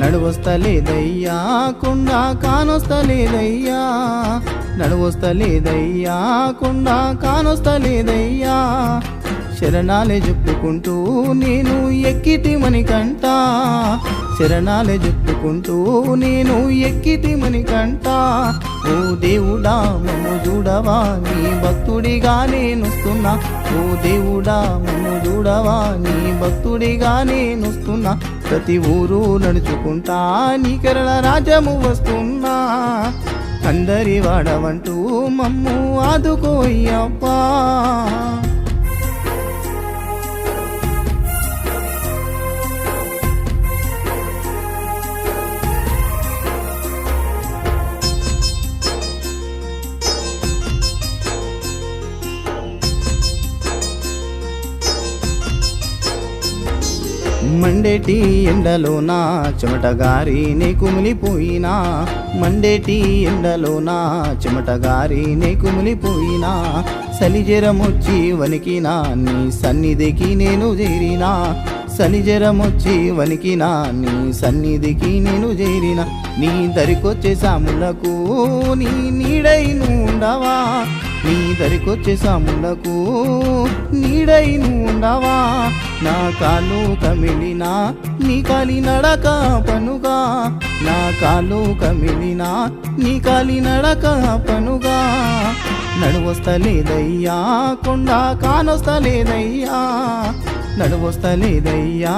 నడువొస్తలేదయ్యా కొండ కానొస్తలేదయ్యా నడువొస్తలేదయ్యా కొండ కానొస్తలేదయ్యా శరణాలే చెప్పుకుంటూ నేను ఎక్కితి మణికంఠ శరణాలే చెప్పుకుంటూ నేను ఎక్కితి మణికంఠ ఓ దేవుడా మమ్ము చూడవా నీ భక్తుడిగా నేనొస్తున్నా ఓ దేవుడా మమ్ము చూడవా నీ భక్తుడిగా నేనొస్తున్నా ప్రతి ఊరు నడుచుకుంటా నీ కేరళ రాజ్యము వస్తున్నా అందరి వాడవంటూ మమ్ము ఆదుకోయ్యప్పా మండేటి ఎండలోన చెమటగారినే కుమిలిపోయినా మండేటి ఎండలోన చెమటగారినే కుమిలిపోయినా సలిజరమొచ్చి వణికినా నీ సన్నిధికి నేను చేరినా సలిజరమొచ్చి వణికినా నీ సన్నిధికి నేను చేరినా నీ దరికొచ్చే సాములకు నీ నీడై ఉండవా నీ దరికొచ్చే సాములకు నీడై ఉండవా నా కాలు కమిలినా నీ కాలి నడక పనుగా నా కాలు కమిలినా నీ కాలి నడక పనుగా నడువొస్తలేదయ్యా కొండ కానొస్తలేదయ్యా నడువొస్తలేదయ్యా